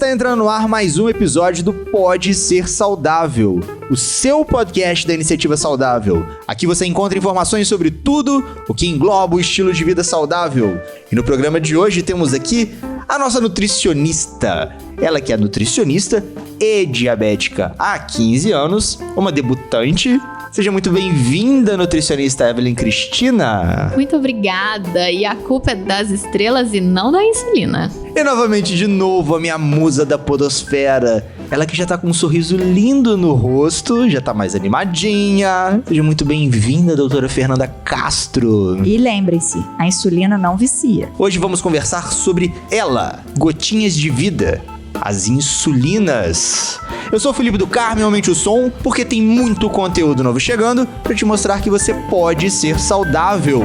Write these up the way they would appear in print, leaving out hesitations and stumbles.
Está entrando no ar mais um episódio do Pode Ser Saudável, o seu podcast da Iniciativa Saudável. Aqui você encontra informações sobre tudo o que engloba o estilo de vida saudável. E no programa de hoje temos aqui a nossa nutricionista. Ela que é nutricionista e diabética há 15 anos, uma debutante. Seja muito bem-vinda, nutricionista Evelyn Cristina. Muito obrigada. E a culpa é das estrelas e não da insulina. E novamente, de novo, a minha musa da podosfera. Ela que já tá com um sorriso lindo no rosto, já tá mais animadinha. Seja muito bem-vinda, doutora Fernanda Castro. E lembre-se, a insulina não vicia. Hoje vamos conversar sobre ela, gotinhas de vida. As insulinas. Eu sou o Felipe do Carmo, aumente o som, porque tem muito conteúdo novo chegando para te mostrar que você pode ser saudável.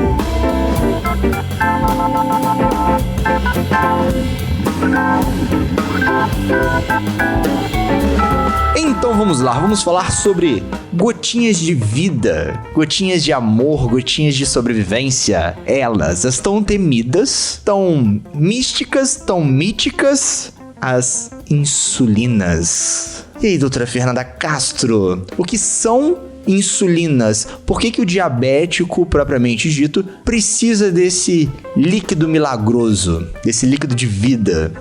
Então vamos lá, vamos falar sobre gotinhas de vida, gotinhas de amor, gotinhas de sobrevivência. Elas, as tão temidas, tão místicas, tão míticas, as insulinas. E aí, doutora Fernanda Castro, o que são insulinas? Por que o diabético, propriamente dito, precisa desse líquido milagroso, desse líquido de vida?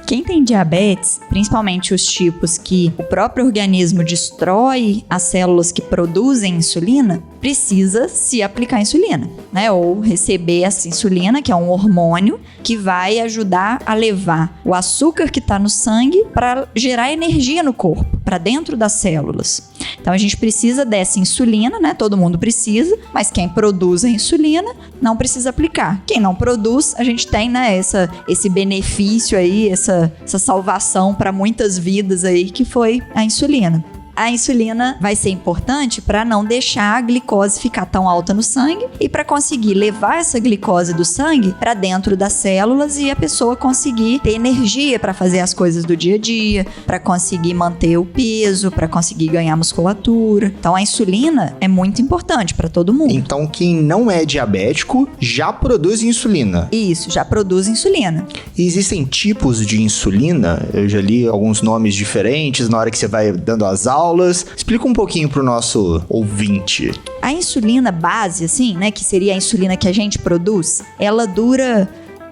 Quem tem diabetes, principalmente os tipos que o próprio organismo destrói as células que produzem insulina, precisa se aplicar insulina, né? Ou receber essa insulina, que é um hormônio que vai ajudar a levar o açúcar que está no sangue para gerar energia no corpo, para dentro das células. Então a gente precisa dessa insulina, né? Todo mundo precisa, mas quem produz a insulina não precisa aplicar. Quem não produz, a gente tem, né, esse benefício aí, essa salvação para muitas vidas aí, que foi a insulina. A insulina vai ser importante para não deixar a glicose ficar tão alta no sangue e para conseguir levar essa glicose do sangue para dentro das células e a pessoa conseguir ter energia para fazer as coisas do dia a dia, para conseguir manter o peso, para conseguir ganhar musculatura. Então a insulina é muito importante para todo mundo. Então quem não é diabético já produz insulina? Isso, já produz insulina. E existem tipos de insulina? Eu já li alguns nomes diferentes na hora que você vai dando as aulas. Explica um pouquinho pro nosso ouvinte. A insulina base, assim, né, que seria a insulina que a gente produz, ela dura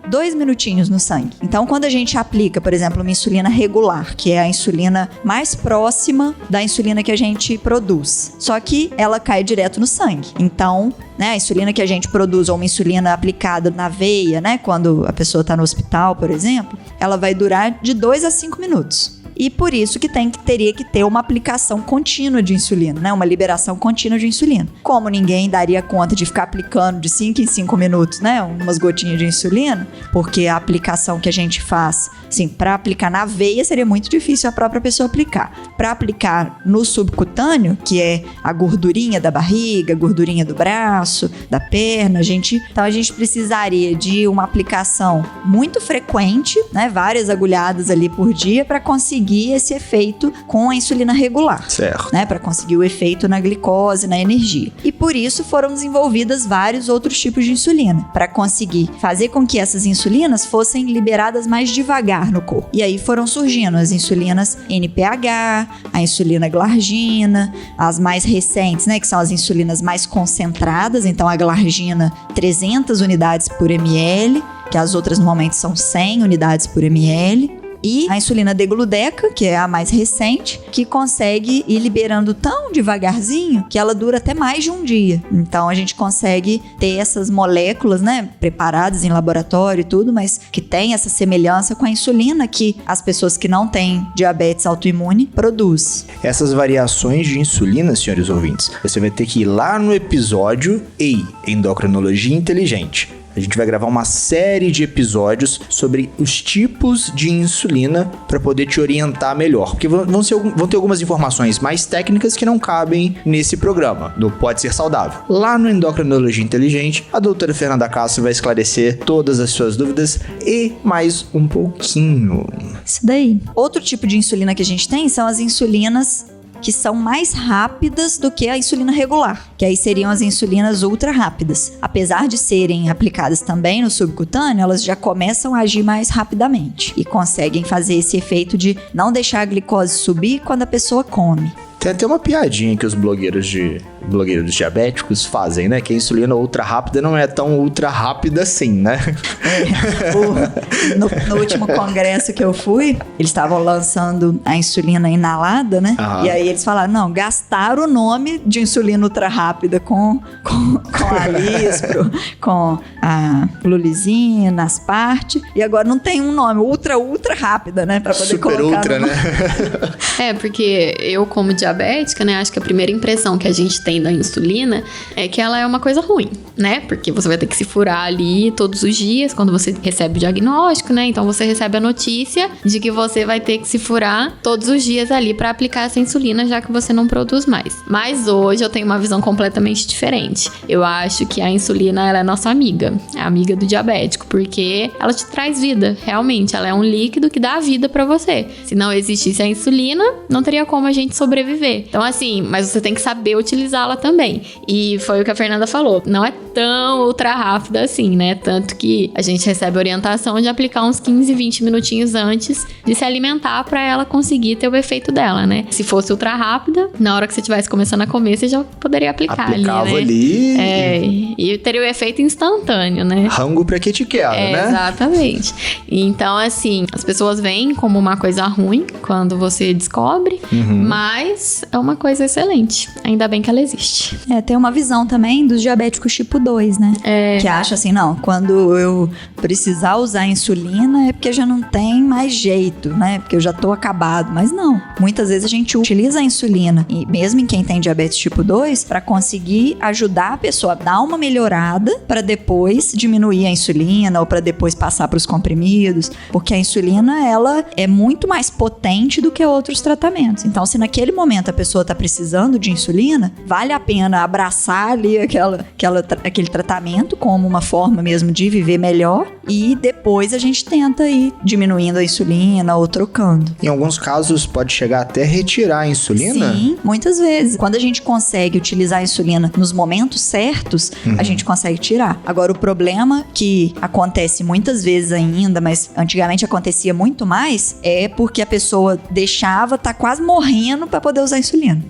2 minutinhos no sangue. Então, quando a gente aplica, por exemplo, uma insulina regular, que é a insulina mais próxima da insulina que a gente produz, só que ela cai direto no sangue. Então, né, a insulina que a gente produz, ou uma insulina aplicada na veia, né, quando a pessoa está no hospital, por exemplo, ela vai durar de 2 a 5 minutos. E por isso que teria que ter uma aplicação contínua de insulina, né? Uma liberação contínua de insulina. Como ninguém daria conta de ficar aplicando de 5 em 5 minutos, né? Umas gotinhas de insulina, porque a aplicação que a gente faz, assim, para aplicar na veia seria muito difícil a própria pessoa aplicar. Para aplicar no subcutâneo, que é a gordurinha da barriga, a gordurinha do braço, da perna, então a gente precisaria de uma aplicação muito frequente, né? Várias agulhadas ali por dia para conseguir esse efeito com a insulina regular. Certo. Né, para conseguir o efeito na glicose, na energia. E por isso foram desenvolvidas vários outros tipos de insulina, para conseguir fazer com que essas insulinas fossem liberadas mais devagar no corpo. E aí foram surgindo as insulinas NPH, a insulina glargina, as mais recentes, né, que são as insulinas mais concentradas, então a glargina 300 unidades por ml, que as outras normalmente são 100 unidades por ml. E a insulina degludeca, que é a mais recente, que consegue ir liberando tão devagarzinho que ela dura até mais de um dia. Então a gente consegue ter essas moléculas, né, preparadas em laboratório e tudo, mas que tem essa semelhança com a insulina que as pessoas que não têm diabetes autoimune produzem. Essas variações de insulina, senhores ouvintes, você vai ter que ir lá no episódio Endocrinologia Inteligente. A gente vai gravar uma série de episódios sobre os tipos de insulina para poder te orientar melhor. Porque vão ter algumas informações mais técnicas que não cabem nesse programa, do Pode Ser Saudável. Lá no Endocrinologia Inteligente, a doutora Fernanda Castro vai esclarecer todas as suas dúvidas e mais um pouquinho. Isso daí. Outro tipo de insulina que a gente tem são as insulinas que são mais rápidas do que a insulina regular, que aí seriam as insulinas ultra rápidas. Apesar de serem aplicadas também no subcutâneo, elas já começam a agir mais rapidamente e conseguem fazer esse efeito de não deixar a glicose subir quando a pessoa come. Tem até uma piadinha que os blogueiros diabéticos fazem, né? Que a insulina ultra rápida não é tão ultra rápida assim, né? No último congresso que eu fui, eles estavam lançando a insulina inalada, né? Aham. E aí eles falaram, não, gastaram o nome de insulina ultra rápida com a Lispro, com a Lulizina, Asparte, e agora não tem um nome, ultra rápida, né? Pra poder Super colocar ultra, no... né? Porque eu, como diabética, né, acho que a primeira impressão que a gente tem da insulina é que ela é uma coisa ruim, né? Porque você vai ter que se furar ali todos os dias quando você recebe o diagnóstico, né? Então você recebe a notícia de que você vai ter que se furar todos os dias ali pra aplicar essa insulina, já que você não produz mais. Mas hoje eu tenho uma visão completamente diferente. Eu acho que a insulina, ela é nossa amiga, é a amiga do diabético, porque ela te traz vida, realmente. Ela é um líquido que dá vida pra você. Se não existisse a insulina, não teria como a gente sobreviver. Então, assim, mas você tem que saber utilizá-la também. E foi o que a Fernanda falou, não é tão ultra rápida assim, né? Tanto que a gente recebe orientação de aplicar uns 15, 20 minutinhos antes de se alimentar pra ela conseguir ter o efeito dela, né? Se fosse ultra rápida, na hora que você estivesse começando a comer, você já poderia aplicar Aplicava ali, né? ali. E teria o efeito instantâneo, né? Rango pra que te quero, né? Exatamente. Então, assim, as pessoas veem como uma coisa ruim quando você descobre, mas é uma coisa excelente. Ainda bem que ela existe. Tem uma visão também dos diabéticos tipo 2, né? Que acha assim, não, quando eu precisar usar insulina é porque já não tem mais jeito, né? Porque eu já tô acabado. Mas não. Muitas vezes a gente utiliza a insulina, e mesmo em quem tem diabetes tipo 2, para conseguir ajudar a pessoa a dar uma melhorada para depois diminuir a insulina ou para depois passar para os comprimidos, porque a insulina, ela é muito mais potente do que outros tratamentos. Então, se naquele momento a pessoa tá precisando de insulina, vale a pena abraçar ali aquele tratamento como uma forma mesmo de viver melhor, e depois a gente tenta ir diminuindo a insulina ou trocando. Em alguns casos pode chegar até retirar a insulina? Sim, muitas vezes. Quando a gente consegue utilizar a insulina nos momentos certos, a gente consegue tirar. Agora, o problema que acontece muitas vezes ainda, mas antigamente acontecia muito mais, é porque a pessoa deixava, tá quase morrendo pra poder usar a insulina.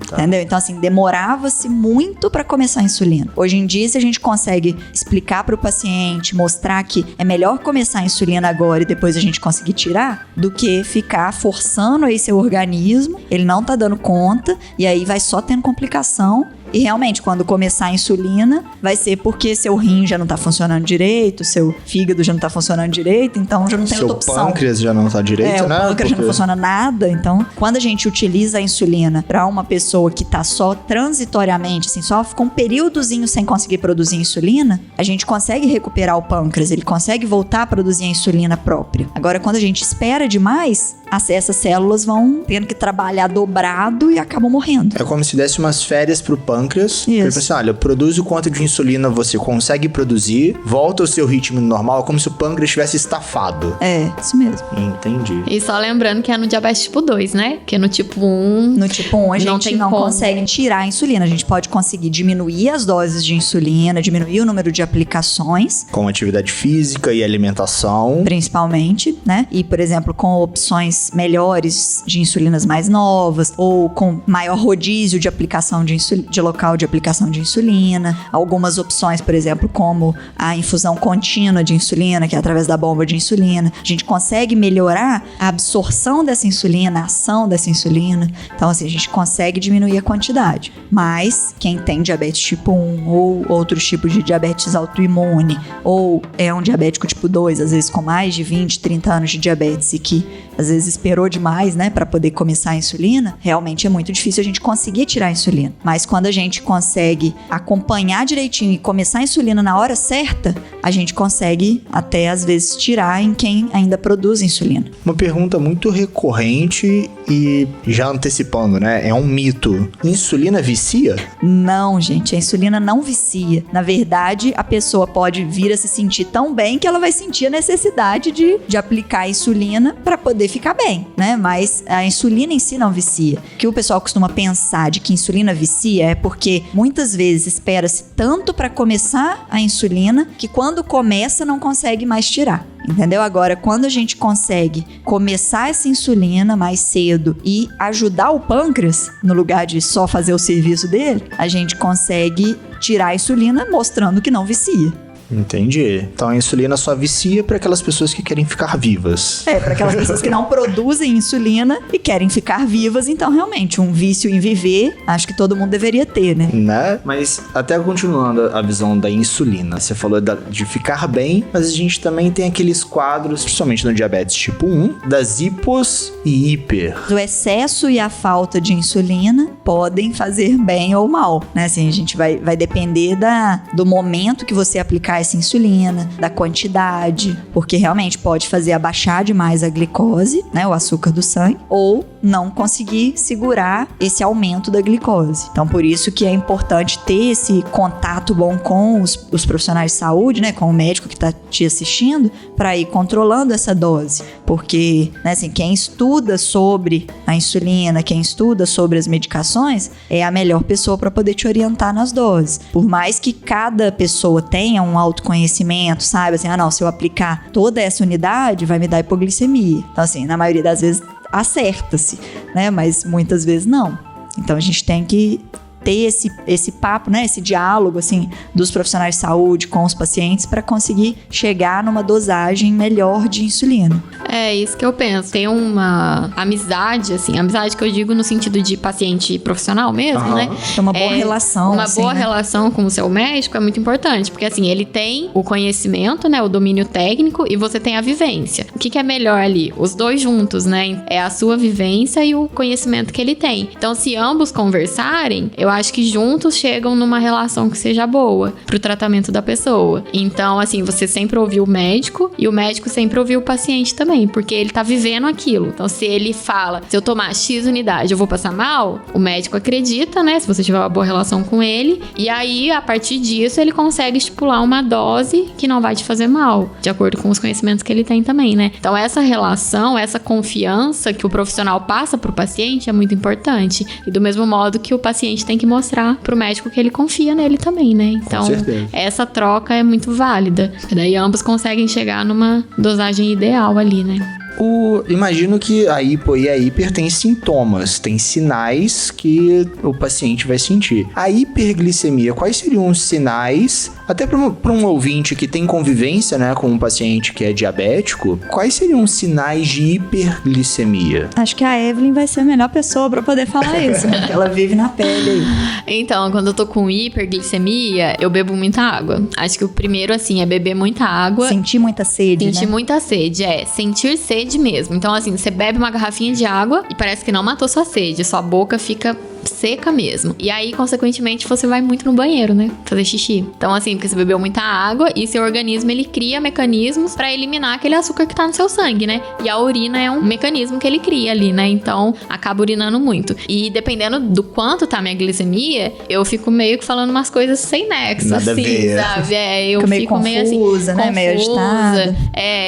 Tá. Entendeu? Então, assim, demorava-se muito pra começar a insulina. Hoje em dia, se a gente consegue explicar pro paciente, mostrar que é melhor começar a insulina agora e depois a gente conseguir tirar, do que ficar forçando aí seu organismo, ele não tá dando conta, e aí vai só tendo complicação. E realmente, quando começar a insulina, vai ser porque seu rim já não tá funcionando direito, seu fígado já não tá funcionando direito, então já não tem outra opção. Seu pâncreas já não tá direito, né? O pâncreas já não funciona nada. Então, quando a gente utiliza a insulina pra uma pessoa que tá só transitoriamente, assim, só ficou um períodozinho sem conseguir produzir insulina, a gente consegue recuperar o pâncreas, ele consegue voltar a produzir a insulina própria. Agora, quando a gente espera demais, essas células vão tendo que trabalhar dobrado e acabam morrendo. É como se desse umas férias pro pâncreas. Ele fala assim, olha, produz o quanto de insulina você consegue produzir, volta ao seu ritmo normal, como se o pâncreas estivesse estafado. É, isso mesmo. Entendi. E só lembrando que é no diabetes tipo 2, né? Porque no tipo 1... No tipo 1 a gente não consegue tirar a insulina. A gente pode conseguir diminuir as doses de insulina, diminuir o número de aplicações. Com atividade física e alimentação. Principalmente, né? E, por exemplo, com opções melhores de insulinas mais novas, ou com maior rodízio de aplicação de local de aplicação de insulina. Algumas opções, por exemplo, como a infusão contínua de insulina, que é através da bomba de insulina. A gente consegue melhorar a absorção dessa insulina, a ação dessa insulina. Então, assim, a gente consegue diminuir a quantidade. Mas quem tem diabetes tipo 1 ou outros tipos de diabetes autoimune, ou é um diabético tipo 2, às vezes com mais de 20, 30 anos de diabetes e que às vezes esperou demais, né, para poder começar a insulina, realmente é muito difícil a gente conseguir tirar a insulina. Mas quando a gente consegue acompanhar direitinho e começar a insulina na hora certa, a gente consegue até às vezes tirar em quem ainda produz insulina. Uma pergunta muito recorrente e já antecipando, né? É um mito. Insulina vicia? Não, gente, a insulina não vicia. Na verdade, a pessoa pode vir a se sentir tão bem que ela vai sentir a necessidade de aplicar a insulina para poder ficar bem, né? Mas a insulina em si não vicia. O que o pessoal costuma pensar de que insulina vicia é porque muitas vezes espera-se tanto para começar a insulina que quando começa não consegue mais tirar. Entendeu? Agora, quando a gente consegue começar essa insulina mais cedo e ajudar o pâncreas, no lugar de só fazer o serviço dele, a gente consegue tirar a insulina mostrando que não vicia. Entendi. Então a insulina só vicia para aquelas pessoas que querem ficar vivas. Para aquelas pessoas que não produzem insulina e querem ficar vivas, então realmente um vício em viver, acho que todo mundo deveria ter, né? Mas até continuando a visão da insulina, você falou de ficar bem, mas a gente também tem aqueles quadros, principalmente no diabetes tipo 1, das hipos e hiper. O excesso e a falta de insulina podem fazer bem ou mal, né? Assim, a gente vai depender do momento que você aplicar essa insulina, da quantidade, porque realmente pode fazer abaixar demais a glicose, né, o açúcar do sangue, ou não conseguir segurar esse aumento da glicose. Então, por isso que é importante ter esse contato bom com os profissionais de saúde, né, com o médico que está te assistindo, para ir controlando essa dose. Porque, né, assim, quem estuda sobre a insulina, quem estuda sobre as medicações, é a melhor pessoa para poder te orientar nas doses. Por mais que cada pessoa tenha um autoconhecimento, sabe? Assim, não, se eu aplicar toda essa unidade, vai me dar hipoglicemia. Então, assim, na maioria das vezes acerta-se, né? Mas muitas vezes não. Então, a gente tem que ter esse papo, né? Esse diálogo, assim, dos profissionais de saúde com os pacientes para conseguir chegar numa dosagem melhor de insulina. É isso que eu penso. Tem uma amizade, assim, amizade que eu digo no sentido de paciente profissional mesmo, né? Tem uma boa relação. Uma assim, boa né? relação com o seu médico é muito importante, porque assim, ele tem o conhecimento, né? O domínio técnico e você tem a vivência. O que é melhor ali? Os dois juntos, né? É a sua vivência e o conhecimento que ele tem. Então, se ambos conversarem, eu acho que juntos chegam numa relação que seja boa pro tratamento da pessoa. Então, assim, você sempre ouviu o médico e o médico sempre ouviu o paciente também, porque ele tá vivendo aquilo. Então, se ele fala, se eu tomar X unidade, eu vou passar mal, o médico acredita, né? Se você tiver uma boa relação com ele, e aí, a partir disso, ele consegue estipular uma dose que não vai te fazer mal, de acordo com os conhecimentos que ele tem também, né? Então, essa relação, essa confiança que o profissional passa pro paciente é muito importante. E do mesmo modo que o paciente tem que mostrar pro médico que ele confia nele também, né? Então, essa troca é muito válida. E daí ambos conseguem chegar numa dosagem ideal ali, né? Imagino que a hipo e a hiper têm sintomas, tem sinais que o paciente vai sentir. A hiperglicemia, quais seriam os sinais, até para um ouvinte que tem convivência, né, com um paciente que é diabético, quais seriam os sinais de hiperglicemia? Acho que a Evelyn vai ser a melhor pessoa para poder falar isso, né? Porque ela vive na pele aí. Então, quando eu tô com hiperglicemia, eu bebo muita água. Acho que o primeiro, assim, é beber muita água. Sentir muita sede, Sentir muita sede, sentir sede mesmo. Então, assim, você bebe uma garrafinha de água e parece que não matou sua sede. Sua boca fica seca mesmo. E aí, consequentemente, você vai muito no banheiro, né? Fazer xixi. Então, assim, porque você bebeu muita água e seu organismo, ele cria mecanismos pra eliminar aquele açúcar que tá no seu sangue, né? E a urina é um mecanismo que ele cria ali, né? Então, acaba urinando muito. E dependendo do quanto tá a minha glicemia, eu fico meio que falando umas coisas sem nexo, nada assim, a ver. sabe? Eu fica meio fico confusa, meio assim, né? Meio agitada.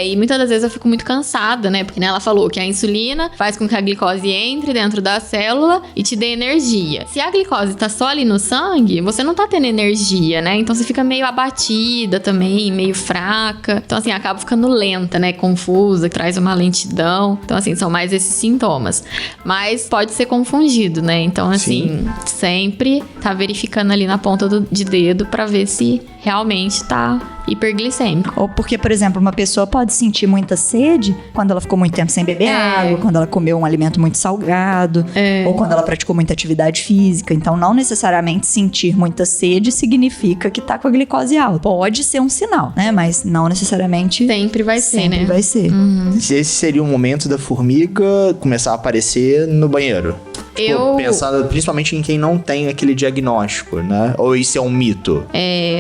E muitas das vezes eu fico muito cansada, né? Porque, né, ela falou que a insulina faz com que a glicose entre dentro da célula e te dê energia. Se a glicose tá só ali no sangue, você não tá tendo energia, né? Então você fica meio abatida também, meio fraca. Então, assim, acaba ficando lenta, né? Confusa, traz uma lentidão. Então, assim, são mais esses sintomas. Mas pode ser confundido, né? Então, assim, sempre tá verificando ali na ponta de dedo pra ver se realmente tá hiperglicêmico. Ou porque, por exemplo, uma pessoa pode sentir muita sede quando ela ficou muito tempo sem beber água, quando ela comeu um alimento muito salgado, ou quando ela praticou muita atividade física. Então, não necessariamente sentir muita sede significa que tá com a glicose alta. Pode ser um sinal, né? Mas não necessariamente... Sempre vai ser, né? Sempre vai ser. Esse seria o momento da formiga começar a aparecer no banheiro. Pensando principalmente em quem não tem aquele diagnóstico, né? Ou isso é um mito?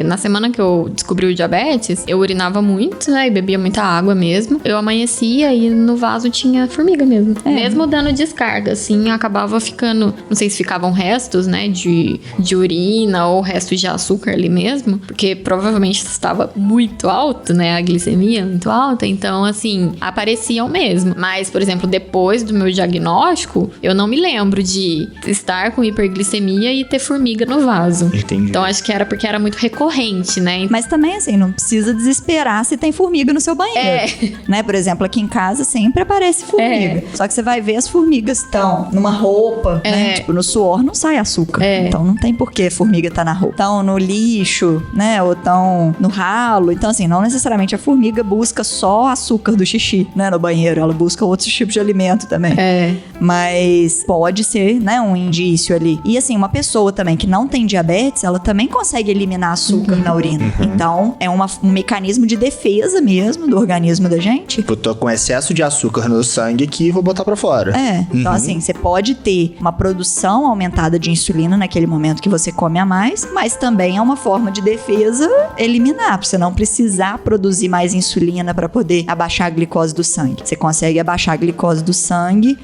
Na semana que eu descobri o diabetes, eu urinava muito, né? E bebia muita água mesmo. Eu amanhecia e no vaso tinha formiga mesmo. Mesmo dando descarga, assim, acabava ficando... Não sei se ficavam restos, né? De urina ou restos de açúcar ali mesmo. Porque provavelmente estava muito alto, né? A glicemia muito alta. Então, assim, apareciam mesmo. Mas, por exemplo, depois do meu diagnóstico, eu não me lembro de estar com hiperglicemia e ter formiga no vaso. Entendi. Então, acho que era porque era muito recorrente, né? Mas também, assim, não precisa desesperar se tem formiga no seu banheiro. Né? Por exemplo, aqui em casa sempre aparece formiga. Só que você vai ver as formigas estão numa roupa, né? Tipo, no suor não sai açúcar. Então não tem por que a formiga tá na roupa. Estão no lixo, né? Ou estão no ralo. Então, assim, não necessariamente a formiga busca só açúcar do xixi, né? No banheiro. Ela busca outros tipos de alimento também. Mas pode ser, né? Um indício ali. E, assim, uma pessoa também que não tem diabetes, ela também consegue eliminar açúcar na urina. Então, é um mecanismo de defesa mesmo do organismo da gente. Eu tô com excesso de açúcar no sangue aqui e vou botar pra fora. Então, assim, você pode ter uma produção aumentada de insulina naquele momento que você come a mais, mas também é uma forma de defesa eliminar, pra você não precisar produzir mais insulina pra poder abaixar a glicose do sangue. Você consegue abaixar a glicose do sangue,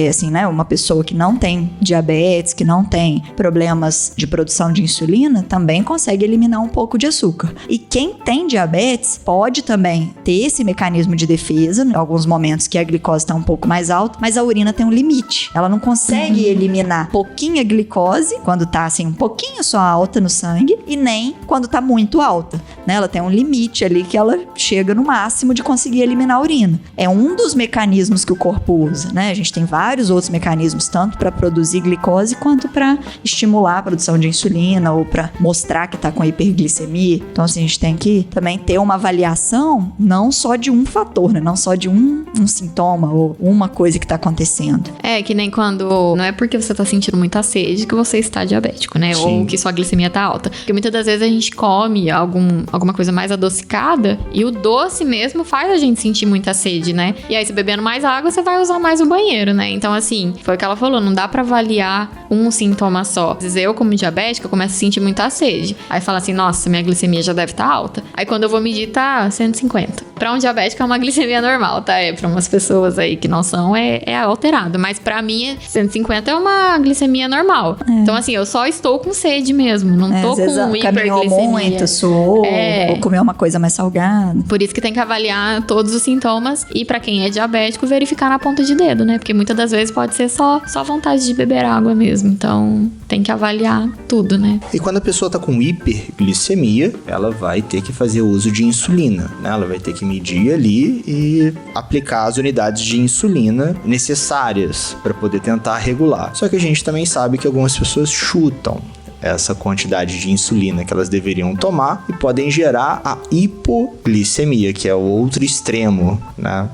assim, né? Uma pessoa que não tem diabetes, que não tem problemas de produção de insulina, também consegue eliminar um pouco de açúcar. E quem tem diabetes pode também ter esse mecanismo de defesa, em alguns momentos que a glicose está um pouco mais alta, mas a urina tem um limite. Ela não consegue eliminar pouquinha glicose, quando tá assim, um pouquinho só alta no sangue, e nem quando tá muito alta, né? Ela tem um limite ali que ela chega no máximo de conseguir eliminar a urina. É um dos mecanismos que o corpo usa, né? A gente tem vários outros mecanismos, tanto para produzir glicose quanto para estimular a produção de insulina ou para mostrar que tá com hiperglicemia. Então, assim, a gente tem que também ter uma avaliação não só de um fator, né? Não só de um sintoma ou uma coisa que tá acontecendo. Que nem quando... Não é porque você tá sentindo muita sede que você está diabético, né? Sim. Ou que sua glicemia tá alta. Porque muitas das vezes a gente come alguma coisa mais adocicada e o doce mesmo faz a gente sentir muita sede, né? E aí, se bebendo mais água, você vai usar mais o banheiro, né? Então, assim, foi o que ela falou, não dá pra avaliar um sintoma só. Às vezes eu, como diabética, eu começo a sentir muita sede. Aí fala assim, nossa, minha glicemia já deve estar alta. Aí quando eu vou medir, tá 150. Pra um diabético é uma glicemia normal, tá? Pra umas pessoas aí que não são, é alterado. Mas pra mim, 150 é uma glicemia normal. Então, assim, eu só estou com sede mesmo. Não tô com hiperglicemia. Caminhou muito, suou, ou comeu uma coisa mais salgada. Por isso que tem que avaliar todos os sintomas. E pra quem é diabético, verificar na ponta de dedo, né? Porque muitas das vezes pode ser só vontade de beber água mesmo. Então, tem que avaliar tudo, né? E quando a pessoa tá com hiperglicemia, ela vai ter que fazer uso de insulina, né? Ela vai ter que medir ali e aplicar as unidades de insulina necessárias para poder tentar regular. Só que a gente também sabe que algumas pessoas chutam essa quantidade de insulina que elas deveriam tomar e podem gerar a hipoglicemia, que é o outro extremo, né?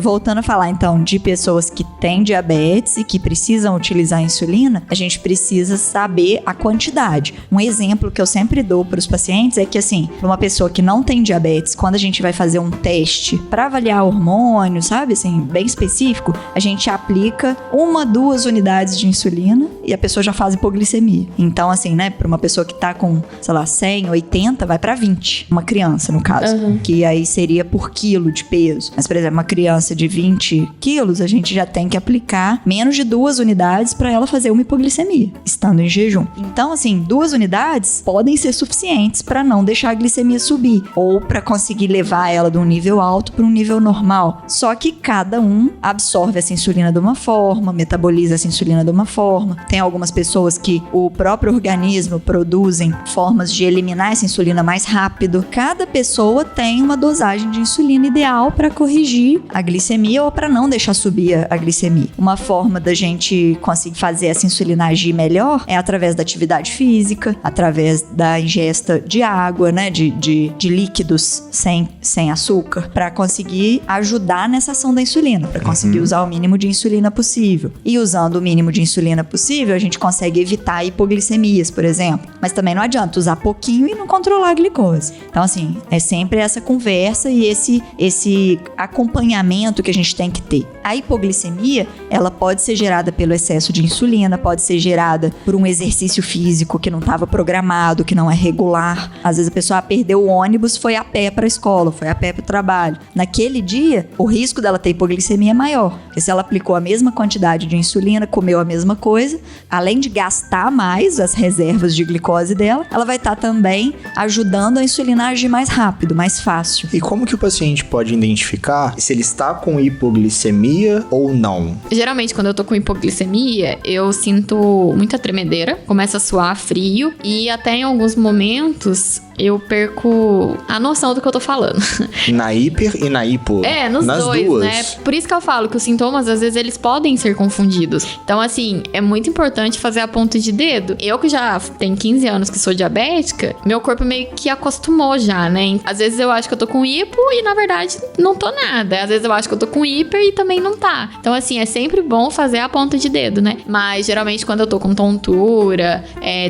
Voltando a falar, então, de pessoas que têm diabetes e que precisam utilizar a insulina, a gente precisa saber a quantidade. Um exemplo que eu sempre dou para os pacientes é que, assim, para uma pessoa que não tem diabetes, quando a gente vai fazer um teste para avaliar hormônio, sabe, assim, bem específico, a gente aplica 1-2 unidades de insulina e a pessoa já faz hipoglicemia. Então, assim, né, para uma pessoa que tá com, sei lá, 100, 80, vai para 20. Uma criança, no caso, que aí seria por quilo de peso. Mas, por exemplo, uma criança de 20 quilos, a gente já tem que aplicar menos de 2 unidades para ela fazer uma hipoglicemia, estando em jejum. Então, assim, 2 unidades podem ser suficientes para não deixar a glicemia subir ou para conseguir levar ela de um nível alto para um nível normal. Só que cada um absorve essa insulina de uma forma, metaboliza essa insulina de uma forma. Tem algumas pessoas que o próprio organismo produzem formas de eliminar essa insulina mais rápido. Cada pessoa tem uma dosagem de insulina ideal para corrigir a glicemia ou para não deixar subir a glicemia. Uma forma da gente conseguir fazer essa insulina agir melhor é através da atividade física, através da ingesta de água, né, de líquidos sem açúcar, para conseguir ajudar nessa ação da insulina, para conseguir usar o mínimo de insulina possível. E usando o mínimo de insulina possível, possível, a gente consegue evitar hipoglicemias, por exemplo. Mas também não adianta usar pouquinho e não controlar a glicose. Então, assim, é sempre essa conversa e esse acompanhamento que a gente tem que ter. A hipoglicemia, ela pode ser gerada pelo excesso de insulina, pode ser gerada por um exercício físico que não estava programado, que não é regular. Às vezes a pessoa perdeu o ônibus, foi a pé para a escola, foi a pé para o trabalho. Naquele dia, o risco dela ter hipoglicemia é maior. Porque se ela aplicou a mesma quantidade de insulina, comeu a mesma coisa, além de gastar mais as reservas de glicose dela, ela vai estar também ajudando a insulina a agir mais rápido, mais fácil. E como que o paciente pode identificar se ele está com hipoglicemia ou não? Geralmente, quando eu tô com hipoglicemia, eu sinto muita tremedeira, começa a suar frio e até em alguns momentos eu perco a noção do que eu tô falando. Na hiper e na hipo? Nas dois, duas, né? Por isso que eu falo que os sintomas, às vezes, eles podem ser confundidos. Então, assim, é muito importante fazer a ponta de dedo. Eu que já tenho 15 anos que sou diabética, meu corpo meio que acostumou já, né? Às vezes eu acho que eu tô com hipo e, na verdade, não tô nada. Às vezes eu acho que eu tô com hiper e também não tá. Então, assim, é sempre bom fazer a ponta de dedo, né? Mas, geralmente, quando eu tô com tontura,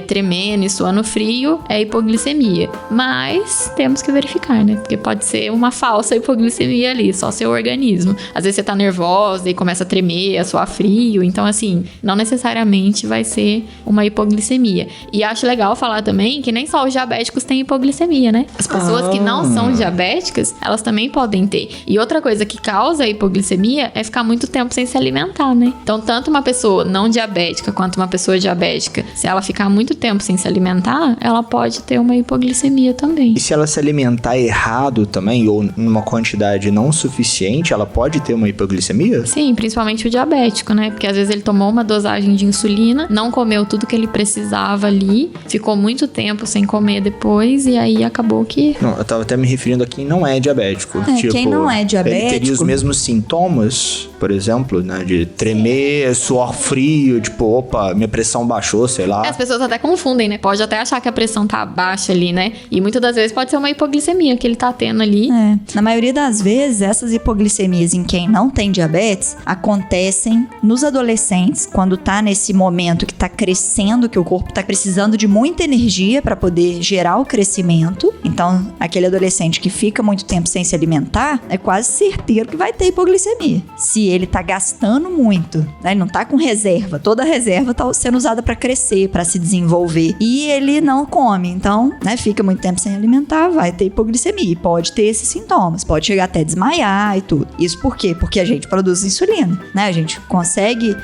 tremendo e suando frio, é hipoglicemia. Mas temos que verificar, né? Porque pode ser uma falsa hipoglicemia ali, só seu organismo. Às vezes você tá nervosa e começa a tremer, a suar frio. Então, assim, não necessariamente vai ser uma hipoglicemia. E acho legal falar também que nem só os diabéticos têm hipoglicemia, né? As pessoas que não são diabéticas, elas também podem ter. E outra coisa que causa hipoglicemia é ficar muito tempo sem se alimentar, né? Então, tanto uma pessoa não diabética quanto uma pessoa diabética, se ela ficar muito tempo sem se alimentar, ela pode ter uma hipoglicemia também. E se ela se alimentar errado também, ou numa quantidade não suficiente, ela pode ter uma hipoglicemia? Sim, principalmente o diabético, né? Porque às vezes ele tomou uma dosagem de insulina, não comeu tudo que ele precisava ali, ficou muito tempo sem comer depois, e aí acabou que... Não, eu tava até me referindo a quem não é diabético. Quem não é diabético... Ele teria os mesmos sintomas, por exemplo, né? De tremer, suor frio, tipo, opa, minha pressão baixou, sei lá. As pessoas até confundem, né? Pode até achar que a pressão tá baixa ali, né? E muitas das vezes pode ser uma hipoglicemia que ele tá tendo ali. Na maioria das vezes, essas hipoglicemias em quem não tem diabetes acontecem nos adolescentes, quando tá nesse momento que tá crescendo, que o corpo tá precisando de muita energia para poder gerar o crescimento. Então, aquele adolescente que fica muito tempo sem se alimentar, é quase certeiro que vai ter hipoglicemia. Se ele tá gastando muito, né? Ele não tá com reserva. Toda a reserva tá sendo usada para crescer, para se desenvolver. E ele não come. Então, né? Fica muito tempo sem alimentar, vai ter hipoglicemia. E pode ter esses sintomas. Pode chegar até desmaiar e tudo. Isso por quê? Porque a gente produz insulina, né? A gente consegue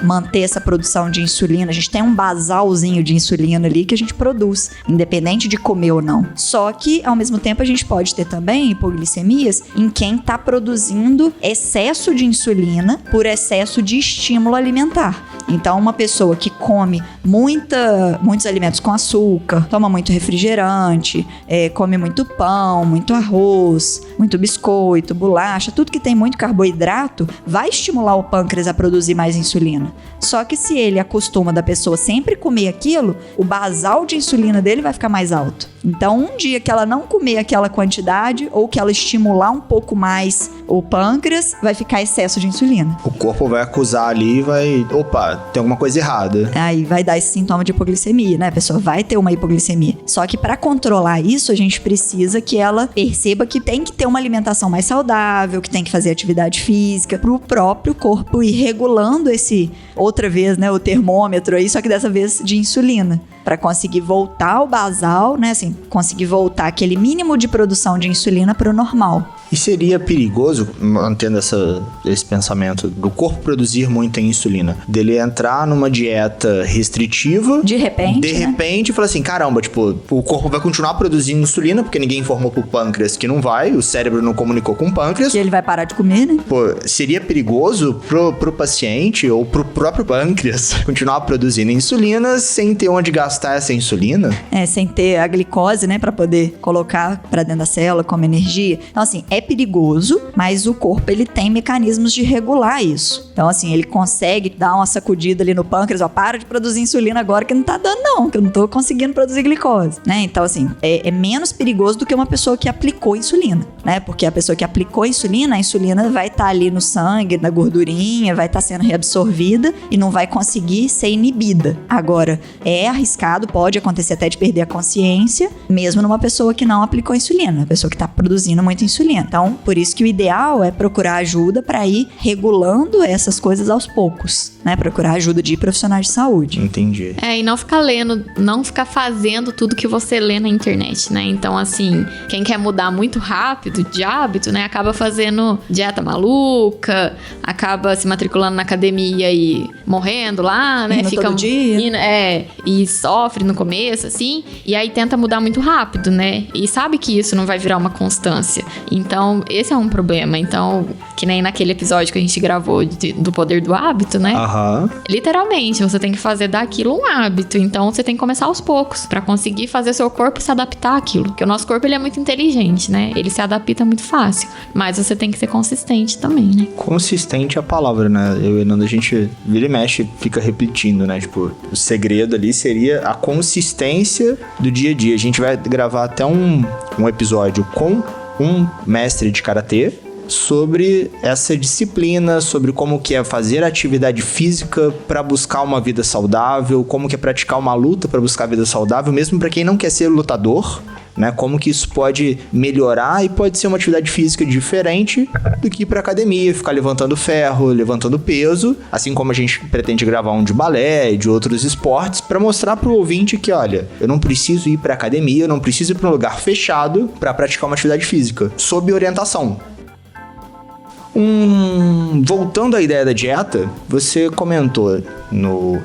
manter essa produção de insulina. A gente tem um basalzinho de insulina ali que a gente produz, independente de comer ou não. Só que, ao mesmo tempo, a gente pode ter também hipoglicemias em quem está produzindo excesso de insulina por excesso de estímulo alimentar. Então, uma pessoa que come muitos alimentos com açúcar, toma muito refrigerante, come muito pão, muito arroz, muito biscoito, bolacha, tudo que tem muito carboidrato, vai estimular o pâncreas a produzir mais insulina. Só que se ele acostuma da pessoa sempre comer aquilo, o basal de insulina dele vai ficar mais alto. Então, um dia que ela não comer aquela quantidade ou que ela estimular um pouco mais o pâncreas, vai ficar excesso de insulina. O corpo vai acusar ali e vai... Opa, tem alguma coisa errada. Aí vai dar esse sintoma de hipoglicemia, né? A pessoa vai ter uma hipoglicemia. Só que para controlar isso, a gente precisa que ela perceba que tem que ter uma alimentação mais saudável, que tem que fazer atividade física, pro próprio corpo ir regulando esse, outra vez, né, o termômetro aí, só que dessa vez de insulina, para conseguir voltar ao basal, né, assim, conseguir voltar aquele mínimo de produção de insulina para o normal. E seria perigoso, mantendo esse pensamento do corpo produzir muita insulina, dele entrar numa dieta restritiva... De repente, falar assim, caramba, tipo, o corpo vai continuar produzindo insulina, porque ninguém informou pro pâncreas que não vai, o cérebro não comunicou com o pâncreas. E ele vai parar de comer, né? Pô, seria perigoso pro paciente ou pro próprio pâncreas continuar produzindo insulina sem ter onde gastar essa insulina? Sem ter a glicose, né, para poder colocar para dentro da célula como energia. Então, assim, é perigoso, mas o corpo, ele tem mecanismos de regular isso. Então, assim, ele consegue dar uma sacudida ali no pâncreas, ó, para de produzir insulina agora que não tá dando não, que eu não tô conseguindo produzir glicose, né? Então, assim, é menos perigoso do que uma pessoa que aplicou insulina. né? Porque a pessoa que aplicou a insulina vai estar ali no sangue, na gordurinha, vai estar sendo reabsorvida e não vai conseguir ser inibida. Agora, é arriscado, pode acontecer até de perder a consciência, mesmo numa pessoa que não aplicou insulina, a pessoa que está produzindo muita insulina. Então, por isso que o ideal é procurar ajuda para ir regulando essas coisas aos poucos, né? Procurar ajuda de profissionais de saúde. Entendi. E não ficar lendo, não ficar fazendo tudo que você lê na internet, né? Então, assim, quem quer mudar muito rápido de hábito, né? Acaba fazendo dieta maluca, acaba se matriculando na academia e morrendo lá, né? Fica todo dia. E sofre no começo, assim. E aí tenta mudar muito rápido, né? E sabe que isso não vai virar uma constância. Então, esse é um problema. Então, que nem naquele episódio que a gente gravou do poder do hábito, né? Literalmente, você tem que fazer daquilo um hábito. Então, você tem que começar aos poucos pra conseguir fazer seu corpo se adaptar àquilo. Porque o nosso corpo, ele é muito inteligente, né? Ele se adapta muito fácil. Mas você tem que ser consistente também, né? Consistente é a palavra, né? Eu e Nanda, a gente vira e mexe, fica repetindo, né? Tipo, o segredo ali seria a consistência do dia a dia. A gente vai gravar até um episódio com um mestre de karatê sobre essa disciplina, sobre como que é fazer atividade física para buscar uma vida saudável, como que é praticar uma luta para buscar a vida saudável, mesmo para quem não quer ser lutador, né? Como que isso pode melhorar e pode ser uma atividade física diferente do que ir pra academia, ficar levantando ferro, levantando peso, assim como a gente pretende gravar um de balé e de outros esportes, para mostrar pro ouvinte que, olha, eu não preciso ir pra academia, eu não preciso ir pra um lugar fechado para praticar uma atividade física, sob orientação. Voltando à ideia da dieta, você comentou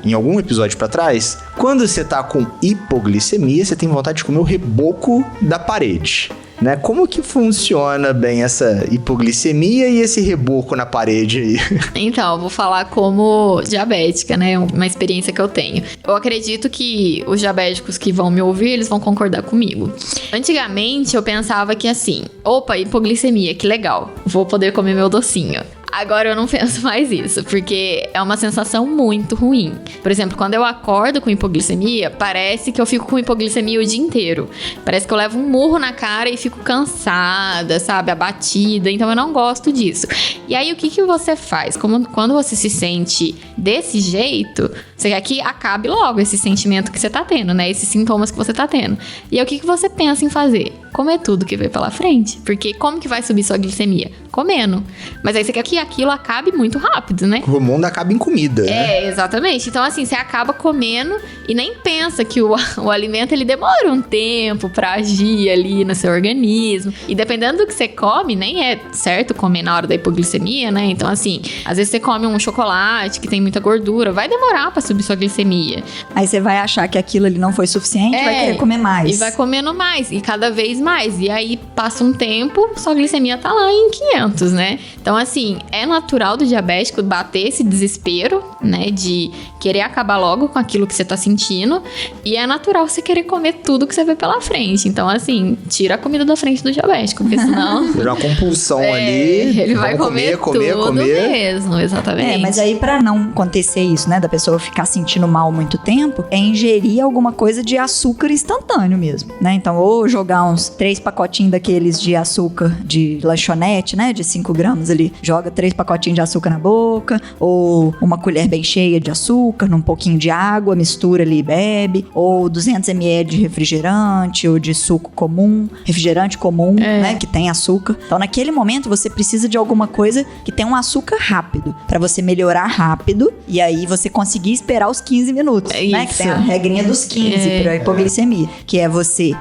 em algum episódio pra trás, quando você tá com hipoglicemia, você tem vontade de comer o reboco da parede, né? Como que funciona bem essa hipoglicemia e esse reboco na parede aí? Então, eu vou falar como diabética, né? Uma experiência que eu tenho. Eu acredito que os diabéticos que vão me ouvir, eles vão concordar comigo. Antigamente, eu pensava que assim, opa, hipoglicemia, que legal, vou poder comer meu docinho. Agora eu não penso mais isso, porque é uma sensação muito ruim. Por exemplo, quando eu acordo com hipoglicemia, parece que eu fico com hipoglicemia o dia inteiro. Parece que eu levo um murro na cara e fico cansada, sabe? Abatida. Então eu não gosto disso. E aí o que você faz? Quando você se sente desse jeito, você quer que acabe logo esse sentimento que você tá tendo, né? Esses sintomas que você tá tendo. E aí o que você pensa em fazer? Comer tudo que veio pela frente. Porque como que vai subir sua glicemia? Comendo. Mas aí você quer que aquilo acabe muito rápido, né? O mundo acaba em comida, né? Exatamente. Então, assim, você acaba comendo e nem pensa que o alimento, ele demora um tempo pra agir ali no seu organismo. E dependendo do que você come, nem é certo comer na hora da hipoglicemia, né? Então, assim, às vezes você come um chocolate que tem muita gordura, vai demorar pra subir sua glicemia. Aí você vai achar que aquilo ali não foi suficiente, vai querer comer mais. E vai comendo mais, e cada vez mais. E aí, passa um tempo, sua glicemia tá lá em 500, né? Então, assim, é natural do diabético bater esse desespero, né? De querer acabar logo com aquilo que você tá sentindo. E é natural você querer comer tudo que você vê pela frente. Então, assim, tira a comida da frente do diabético, porque senão... Vira uma compulsão ali. Ele vai comer tudo mesmo, exatamente. Mas aí, pra não acontecer isso, né? Da pessoa ficar sentindo mal muito tempo, é ingerir alguma coisa de açúcar instantâneo mesmo, né? Então, ou jogar uns 3 pacotinhos daqueles de açúcar de lanchonete, né? De 5 gramas ali. Joga 3 pacotinhos de açúcar na boca, ou uma colher bem cheia de açúcar, num pouquinho de água, mistura ali e bebe, ou 200 ml de refrigerante, ou de suco comum, refrigerante comum, né? Que tem açúcar. Então, naquele momento, você precisa de alguma coisa que tem um açúcar rápido, pra você melhorar rápido, e aí você conseguir esperar os 15 minutos, né? Que tem a regrinha dos 15 pra hipoglicemia, que é você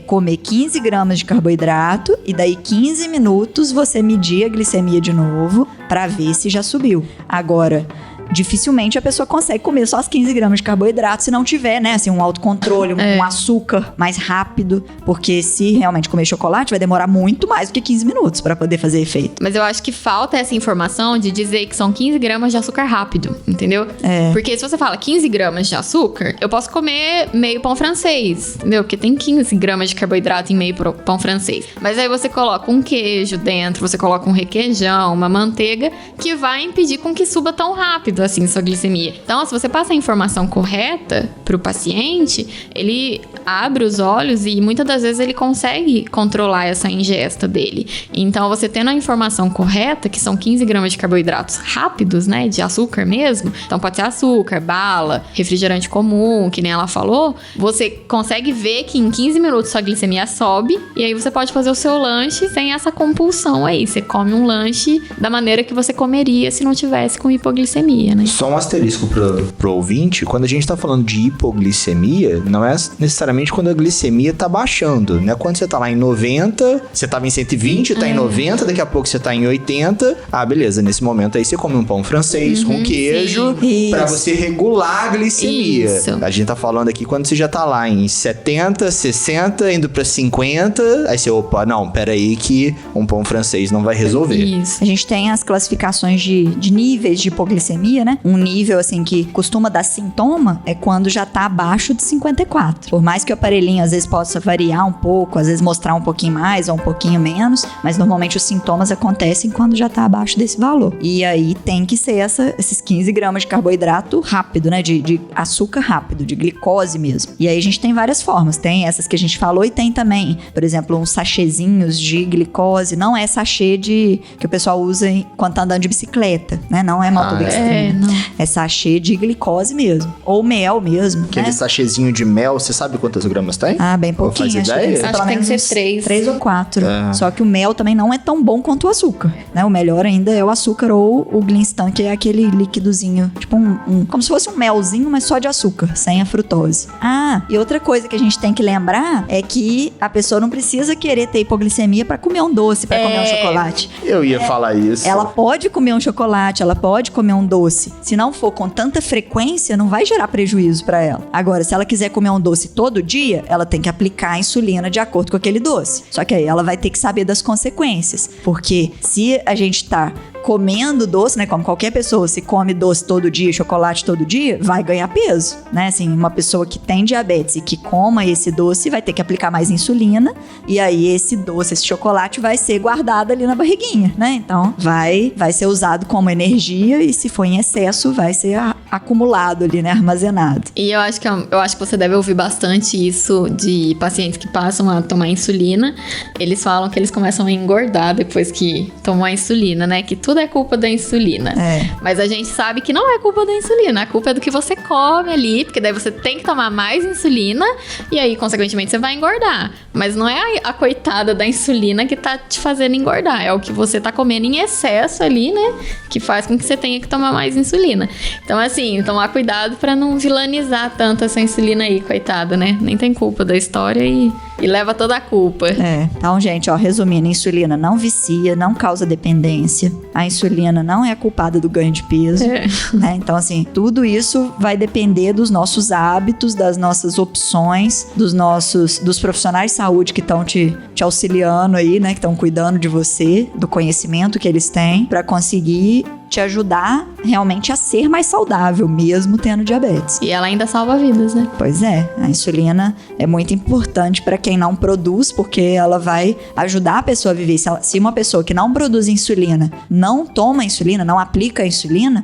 comer 15 gramas de carboidrato, e daí 15 minutos você medir a glicemia de novo, pra ver se já subiu. Agora, dificilmente a pessoa consegue comer só as 15 gramas de carboidrato se não tiver, né, assim, um autocontrole, um açúcar mais rápido, porque se realmente comer chocolate vai demorar muito mais do que 15 minutos pra poder fazer efeito. Mas eu acho que falta essa informação de dizer que são 15 gramas de açúcar rápido, entendeu? Porque se você fala 15 gramas de açúcar, eu posso comer meio pão francês, entendeu? Porque tem 15 gramas de carboidrato em meio pão francês. Mas aí você coloca um queijo dentro, você coloca um requeijão, uma manteiga, que vai impedir com que suba tão rápido, rápido, assim, sua glicemia. Então, se você passa a informação correta pro paciente, ele abre os olhos e muitas das vezes ele consegue controlar essa ingesta dele. Então, você tendo a informação correta, que são 15 gramas de carboidratos rápidos, né, de açúcar mesmo, então pode ser açúcar, bala, refrigerante comum, que nem ela falou, você consegue ver que em 15 minutos sua glicemia sobe e aí você pode fazer o seu lanche sem essa compulsão aí. Você come um lanche da maneira que você comeria se não tivesse com hipoglicemia, né? Só um asterisco pro ouvinte, quando a gente tá falando de hipoglicemia, não é necessariamente quando a glicemia tá baixando, né? Quando você tá lá em 90, você tava em 120, tá em 90, daqui a pouco você tá em 80, beleza, nesse momento aí você come um pão francês com queijo pra você regular a glicemia. Isso. A gente tá falando aqui quando você já tá lá em 70, 60, indo pra 50, aí você, opa, não, peraí que um pão francês não vai resolver. Isso. A gente tem as classificações de níveis de hipoglicemia, né? Um nível, assim, que costuma dar sintoma é quando já tá abaixo de 54. Por mais que o aparelhinho, às vezes, possa variar um pouco, às vezes mostrar um pouquinho mais ou um pouquinho menos, mas normalmente os sintomas acontecem quando já tá abaixo desse valor. E aí tem que ser esses 15 gramas de carboidrato rápido, né? De açúcar rápido, de glicose mesmo. E aí a gente tem várias formas. Tem essas que a gente falou e tem também, por exemplo, uns sachêzinhos de glicose. Não é sachê que o pessoal usa quando tá andando de bicicleta, né? Não é maltodextrina. Não. É sachê de glicose mesmo. Ou mel mesmo, Aquele né? sachêzinho de mel, você sabe quantas gramas tem? Bem pouquinho. Faz ideia? Acho que tem que ser 3. 3 ou 4. É. Só que o mel também não é tão bom quanto o açúcar, né? O melhor ainda é o açúcar ou o Glinstan, que é aquele líquidozinho, tipo como se fosse um melzinho, mas só de açúcar, sem a frutose. E outra coisa que a gente tem que lembrar é que a pessoa não precisa querer ter hipoglicemia pra comer um doce, pra comer um chocolate. Eu ia falar isso. Ela pode comer um chocolate, ela pode comer um doce. Se não for com tanta frequência, não vai gerar prejuízo pra ela. Agora, se ela quiser comer um doce todo dia, ela tem que aplicar a insulina de acordo com aquele doce. Só que aí ela vai ter que saber das consequências. Porque se a gente tá comendo doce, né, como qualquer pessoa, se come doce todo dia, chocolate todo dia, vai ganhar peso, né? Assim, uma pessoa que tem diabetes e que coma esse doce vai ter que aplicar mais insulina e aí esse doce, esse chocolate vai ser guardado ali na barriguinha, né? Então, vai ser usado como energia e se for em excesso, vai ser acumulado ali, né, armazenado. E eu acho que você deve ouvir bastante isso de pacientes que passam a tomar insulina. Eles falam que eles começam a engordar depois que tomam a insulina, né? Que tudo é culpa da insulina. Mas a gente sabe que não é culpa da insulina. A culpa é do que você come ali, porque daí você tem que tomar mais insulina e aí, consequentemente, você vai engordar. Mas não é a coitada da insulina que tá te fazendo engordar. É o que você tá comendo em excesso ali, né? Que faz com que você tenha que tomar mais insulina. Então, assim, tomar cuidado pra não vilanizar tanto essa insulina aí, coitada, né? Nem tem culpa da história e leva toda a culpa. Então, gente, resumindo, a insulina não vicia, não causa dependência. A insulina não é a culpada do ganho de peso. Né? Então, assim, tudo isso vai depender dos nossos hábitos, das nossas opções, dos profissionais de saúde que estão te auxiliando aí, né? Que estão cuidando de você, do conhecimento que eles têm, para conseguir te ajudar realmente a ser mais saudável, mesmo tendo diabetes. E ela ainda salva vidas, né? Pois é, a insulina é muito importante para quem não produz, porque ela vai ajudar a pessoa a viver. Se uma pessoa que não produz insulina não toma insulina, não aplica a insulina,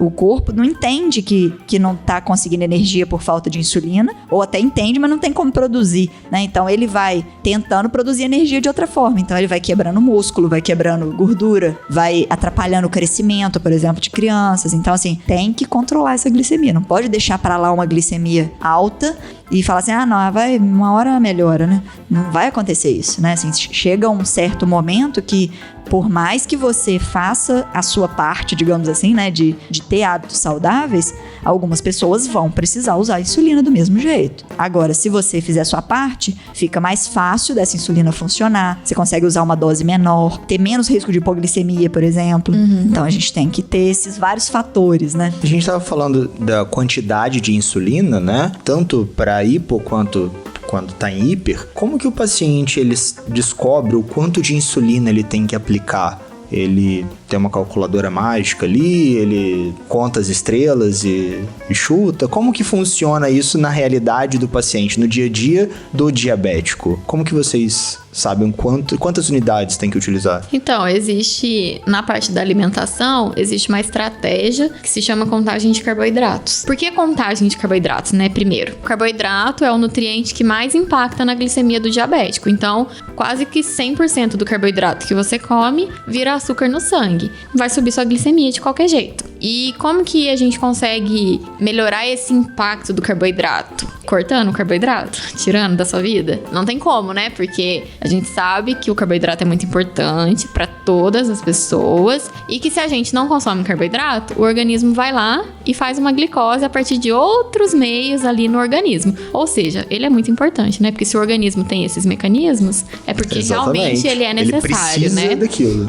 o corpo não entende que não tá conseguindo energia por falta de insulina, ou até entende, mas não tem como produzir, né? Então ele vai tentando produzir energia de outra forma. Então ele vai quebrando músculo, vai quebrando gordura, vai atrapalhando o crescimento, por exemplo, de crianças. Então, assim, tem que controlar essa glicemia. Não pode deixar pra lá uma glicemia alta e falar assim, não, vai, uma hora melhora, né? Não vai acontecer isso, né? Assim, chega um certo momento que, por mais que você faça a sua parte, digamos assim, né, de ter hábitos saudáveis, algumas pessoas vão precisar usar a insulina do mesmo jeito. Agora, se você fizer a sua parte, fica mais fácil dessa insulina funcionar, você consegue usar uma dose menor, ter menos risco de hipoglicemia, por exemplo. Então, a gente tem que ter esses vários fatores, né? A gente estava falando da quantidade de insulina, né? Tanto para hipo quanto quando está em hiper. Como que o paciente ele descobre o quanto de insulina ele tem que aplicar? Ele tem uma calculadora mágica ali, ele conta as estrelas e chuta? Como que funciona isso na realidade do paciente, no dia a dia do diabético? Como que vocês sabem quantas unidades tem que utilizar? Então, existe, na parte da alimentação, existe uma estratégia que se chama contagem de carboidratos. Por que contagem de carboidratos, né? Primeiro, o carboidrato é o nutriente que mais impacta na glicemia do diabético. Então, quase que 100% do carboidrato que você come vira açúcar no sangue. Vai subir sua glicemia de qualquer jeito. E como que a gente consegue melhorar esse impacto do carboidrato? Cortando o carboidrato? Tirando da sua vida? Não tem como, né? Porque a gente sabe que o carboidrato é muito importante para todas as pessoas e que se a gente não consome carboidrato, o organismo vai lá e faz uma glicose a partir de outros meios ali no organismo. Ou seja, ele é muito importante, né? Porque se o organismo tem esses mecanismos, é porque realmente ele é necessário, ele precisa, né? Daquilo.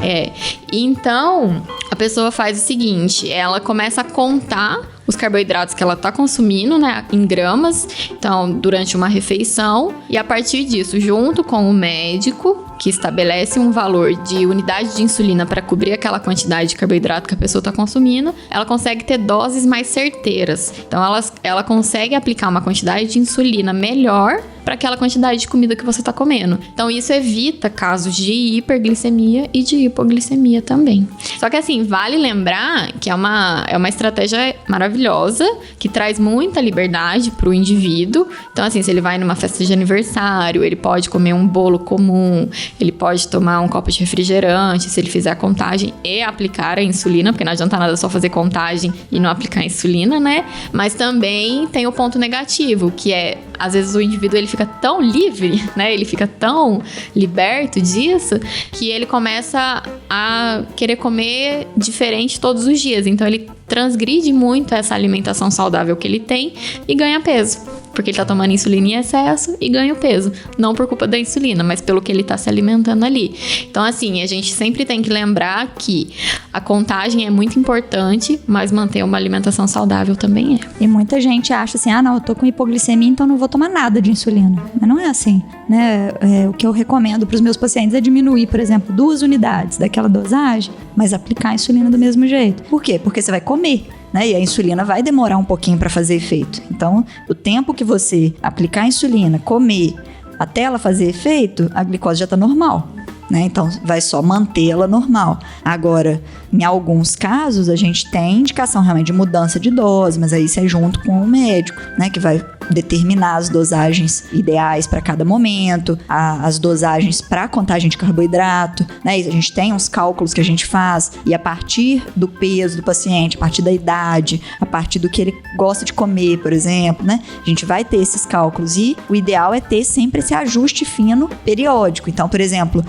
Então, a pessoa faz o seguinte, ela começa a contar os carboidratos que ela tá consumindo, né, em gramas, então, durante uma refeição, e a partir disso, junto com o médico, que estabelece um valor de unidade de insulina para cobrir aquela quantidade de carboidrato que a pessoa está consumindo, ela consegue ter doses mais certeiras. Então, ela consegue aplicar uma quantidade de insulina melhor para aquela quantidade de comida que você está comendo. Então, isso evita casos de hiperglicemia e de hipoglicemia também. Só que, assim, vale lembrar que é uma estratégia maravilhosa, que traz muita liberdade para o indivíduo. Então, assim, se ele vai numa festa de aniversário, ele pode comer um bolo comum, ele pode tomar um copo de refrigerante, se ele fizer a contagem e aplicar a insulina, porque não adianta nada só fazer contagem e não aplicar a insulina, né? Mas também tem o ponto negativo, que é, às vezes o indivíduo ele fica tão livre, né? Ele fica tão liberto disso, que ele começa a querer comer diferente todos os dias. Então ele transgride muito essa alimentação saudável que ele tem e ganha peso. Porque ele tá tomando insulina em excesso e ganha peso. Não por culpa da insulina, mas pelo que ele tá se alimentando ali. Então, assim, a gente sempre tem que lembrar que a contagem é muito importante, mas manter uma alimentação saudável também é. E muita gente acha assim, não, eu tô com hipoglicemia, então não vou tomar nada de insulina. Mas não é assim, né? O que eu recomendo pros meus pacientes é diminuir, por exemplo, 2 unidades daquela dosagem, mas aplicar a insulina do mesmo jeito. Por quê? Porque você vai comer, né? E a insulina vai demorar um pouquinho para fazer efeito. Então, o tempo que você aplicar a insulina, comer, até ela fazer efeito, a glicose já está normal, né? Então, vai só mantê-la normal. Agora, em alguns casos, a gente tem indicação realmente de mudança de dose, mas aí isso é junto com o médico, né? Que vai determinar as dosagens ideais para cada momento, as dosagens para contagem de carboidrato, né? E a gente tem uns cálculos que a gente faz e a partir do peso do paciente, a partir da idade, a partir do que ele gosta de comer, por exemplo, né? A gente vai ter esses cálculos e o ideal é ter sempre esse ajuste fino periódico. Então, por exemplo,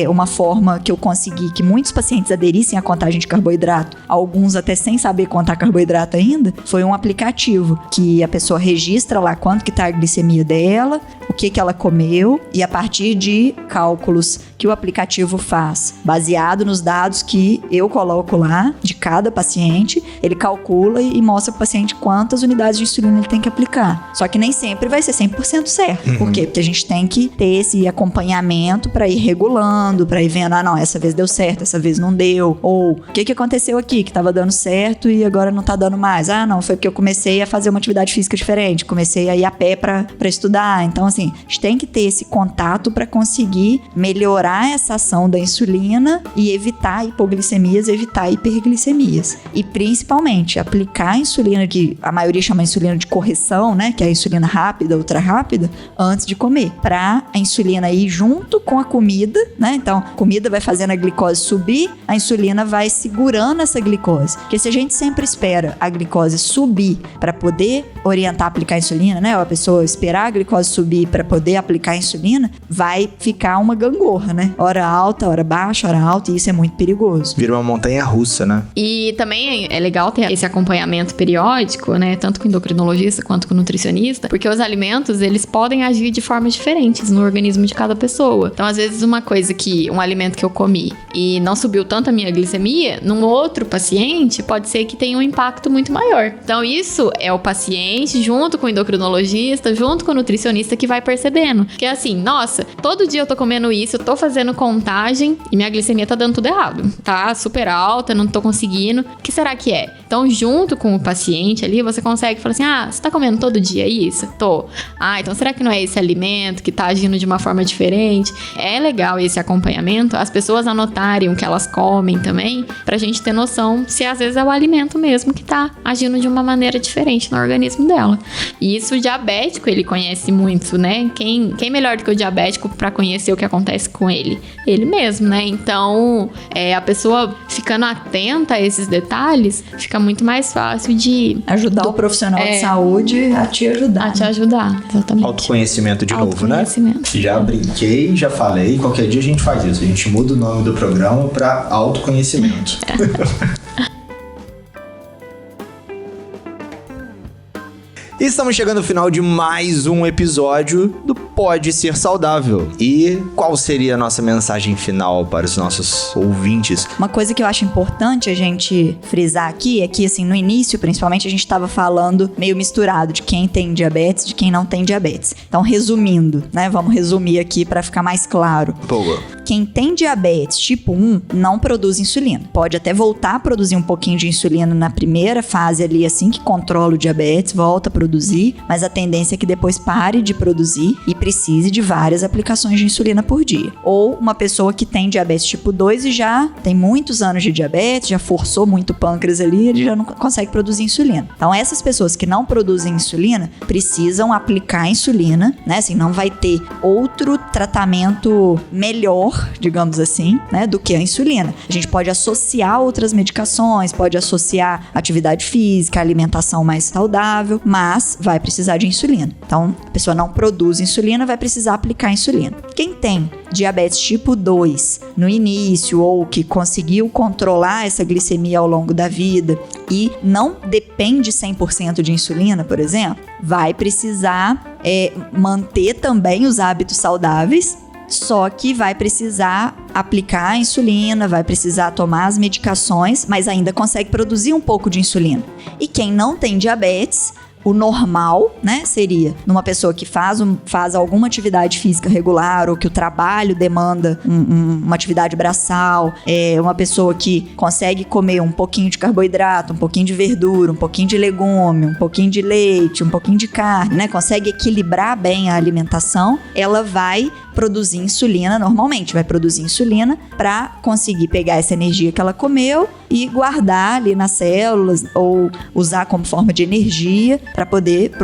uma forma que eu consegui que muitos pacientes aderissem à contagem de carboidrato, alguns até sem saber contar carboidrato ainda, foi um aplicativo que a pessoa registra lá quanto que tá a glicemia dela, o que ela comeu e a partir de cálculos que o aplicativo faz, baseado nos dados que eu coloco lá de cada paciente, ele calcula e mostra pro paciente quantas unidades de insulina ele tem que aplicar. Só que nem sempre vai ser 100% certo. Por quê? Porque a gente tem que ter esse acompanhamento para ir regulando, para ir vendo, não, essa vez deu certo, essa vez não deu, ou o que aconteceu aqui que tava dando certo e agora não tá dando mais. Não, foi porque eu comecei a fazer uma atividade física diferente, comecei a ir a pé para estudar. Então, assim, a gente tem que ter esse contato para conseguir melhorar essa ação da insulina e evitar hipoglicemias, evitar hiperglicemias. E principalmente aplicar a insulina, que a maioria chama insulina de correção, né? Que é a insulina rápida, ultra rápida, antes de comer. Para a insulina ir junto com a comida, né? Então, a comida vai fazendo a glicose subir, a insulina vai segurando essa glicose. Porque se a gente sempre espera a glicose subir para poder orientar a aplicar a insulina, né? Ou a pessoa esperar a glicose subir para poder aplicar a insulina, vai ficar uma gangorra, né? Hora alta, hora baixa, hora alta, e isso é muito perigoso. Vira uma montanha russa, né? E também é legal ter esse acompanhamento periódico, né? Tanto com o endocrinologista quanto com o nutricionista, porque os alimentos, eles podem agir de formas diferentes no organismo de cada pessoa. Então, às vezes, um alimento que eu comi e não subiu tanto a minha glicemia, num outro paciente, pode ser que tenha um impacto muito maior. Então, isso é o paciente, junto com o endocrinologista, junto com o nutricionista, que vai percebendo. Que é assim, nossa, todo dia eu tô comendo isso, eu tô fazendo fazendo contagem e minha glicemia tá dando tudo errado. Tá super alta, não tô conseguindo. O que será que é? Então, junto com o paciente ali, você consegue falar assim, você tá comendo todo dia isso? Tô. Então será que não é esse alimento que tá agindo de uma forma diferente? É legal esse acompanhamento, as pessoas anotarem o que elas comem também, pra gente ter noção se às vezes é o alimento mesmo que tá agindo de uma maneira diferente no organismo dela. E isso o diabético, ele conhece muito, né? Quem melhor do que o diabético pra conhecer o que acontece com ele? Ele mesmo, né? Então, a pessoa ficando atenta a esses detalhes, fica muito mais fácil de... ajudar o profissional de saúde a te ajudar. A te ajudar, exatamente. Autoconhecimento de novo, né? Autoconhecimento. Já brinquei, já falei, qualquer dia a gente faz isso. A gente muda o nome do programa pra autoconhecimento. Estamos chegando ao final de mais um episódio do Pode Ser Saudável. E qual seria a nossa mensagem final para os nossos ouvintes? Uma coisa que eu acho importante a gente frisar aqui é que, assim, no início, principalmente, a gente estava falando meio misturado de quem tem diabetes, de quem não tem diabetes. Então, resumindo, né? Vamos resumir aqui para ficar mais claro. Boa. Quem tem diabetes tipo 1 não produz insulina. Pode até voltar a produzir um pouquinho de insulina na primeira fase ali, assim que controla o diabetes, volta a produzir, mas a tendência é que depois pare de produzir e precise de várias aplicações de insulina por dia. Ou uma pessoa que tem diabetes tipo 2 e já tem muitos anos de diabetes, já forçou muito o pâncreas ali, ele já não consegue produzir insulina. Então, essas pessoas que não produzem insulina precisam aplicar insulina, né? Assim, não vai ter outro tratamento melhor, digamos assim, né, do que a insulina. A gente pode associar outras medicações, pode associar atividade física, alimentação mais saudável, mas vai precisar de insulina. Então, a pessoa não produz insulina, vai precisar aplicar insulina. Quem tem diabetes tipo 2 no início ou que conseguiu controlar essa glicemia ao longo da vida e não depende 100% de insulina, por exemplo, vai precisar manter também os hábitos saudáveis, só que vai precisar aplicar a insulina, vai precisar tomar as medicações, mas ainda consegue produzir um pouco de insulina. E quem não tem diabetes, o normal, né, seria numa pessoa que faz alguma atividade física regular ou que o trabalho demanda uma atividade braçal, uma pessoa que consegue comer um pouquinho de carboidrato, um pouquinho de verdura, um pouquinho de legume, um pouquinho de leite, um pouquinho de carne, né, consegue equilibrar bem a alimentação, ela vai produzir insulina normalmente, vai produzir insulina para conseguir pegar essa energia que ela comeu e guardar ali nas células ou usar como forma de energia para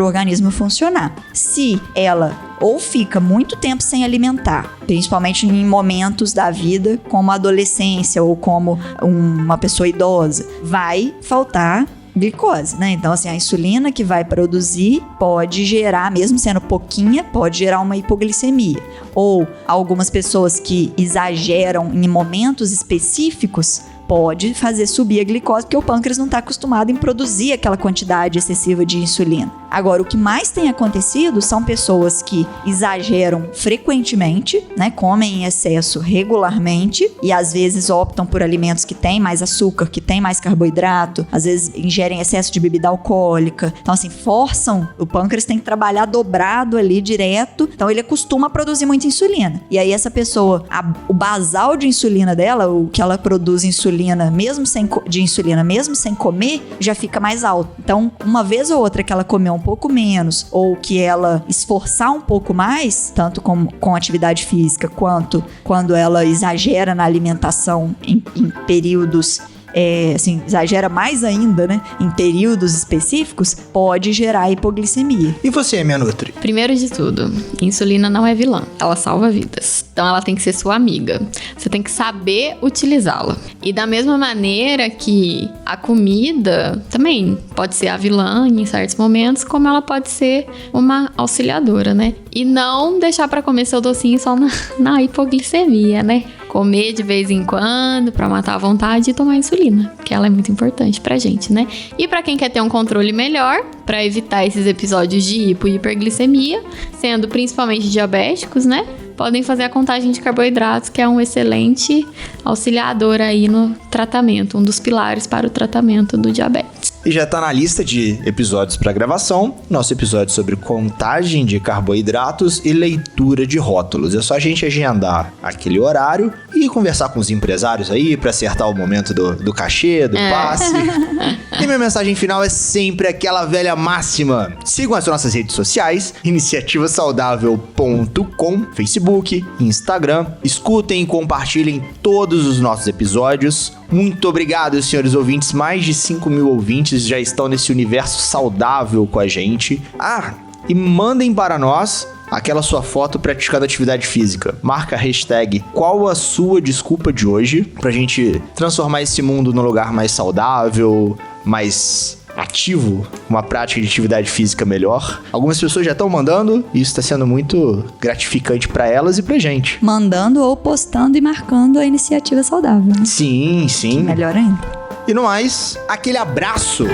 o organismo funcionar. Se ela ou fica muito tempo sem alimentar, principalmente em momentos da vida como a adolescência ou como uma pessoa idosa, vai faltar glicose, né? Então, assim, a insulina que vai produzir pode gerar, mesmo sendo pouquinha, pode gerar uma hipoglicemia. Ou algumas pessoas que exageram em momentos específicos, pode fazer subir a glicose, porque o pâncreas não está acostumado em produzir aquela quantidade excessiva de insulina. Agora, o que mais tem acontecido são pessoas que exageram frequentemente, né, comem em excesso regularmente e às vezes optam por alimentos que têm mais açúcar, que têm mais carboidrato, às vezes ingerem excesso de bebida alcoólica. Então, assim, forçam, o pâncreas tem que trabalhar dobrado ali direto, então ele acostuma a produzir muita insulina. E aí essa pessoa, o basal de insulina dela, o que ela produz mesmo sem comer, já fica mais alto. Então, uma vez ou outra que ela comer um pouco menos ou que ela esforçar um pouco mais, tanto com atividade física quanto quando ela exagera na alimentação em períodos assim, exagera mais ainda, né? Em períodos específicos, pode gerar hipoglicemia. E você, minha Nutri? Primeiro de tudo, insulina não é vilã. Ela salva vidas. Então, ela tem que ser sua amiga. Você tem que saber utilizá-la. E da mesma maneira que a comida também pode ser a vilã em certos momentos, como ela pode ser uma auxiliadora, né? E não deixar pra comer seu docinho só na hipoglicemia, né? Comer de vez em quando pra matar a vontade e tomar insulina, que ela é muito importante pra gente, né? E pra quem quer ter um controle melhor, pra evitar esses episódios de hipo e hiperglicemia, sendo principalmente diabéticos, né? Podem fazer a contagem de carboidratos, que é um excelente auxiliador aí no tratamento, um dos pilares para o tratamento do diabetes. E já tá na lista de episódios para gravação, nosso episódio sobre contagem de carboidratos e leitura de rótulos. É só a gente agendar aquele horário e conversar com os empresários aí para acertar o momento do cachê, do passe. E minha mensagem final é sempre aquela velha máxima. Sigam as nossas redes sociais, iniciativasaudável.com, Facebook, Instagram. Escutem e compartilhem todos os nossos episódios. Muito obrigado, senhores ouvintes. Mais de 5.000 ouvintes já estão nesse universo saudável com a gente. E mandem para nós aquela sua foto praticando atividade física. Marca a hashtag qual a sua desculpa de hoje pra gente transformar esse mundo num lugar mais saudável, mais ativo, uma prática de atividade física melhor. Algumas pessoas já estão mandando e isso está sendo muito gratificante para elas e pra gente. Mandando ou postando e marcando a iniciativa saudável. Né? Sim. Melhor ainda. E no mais, aquele abraço!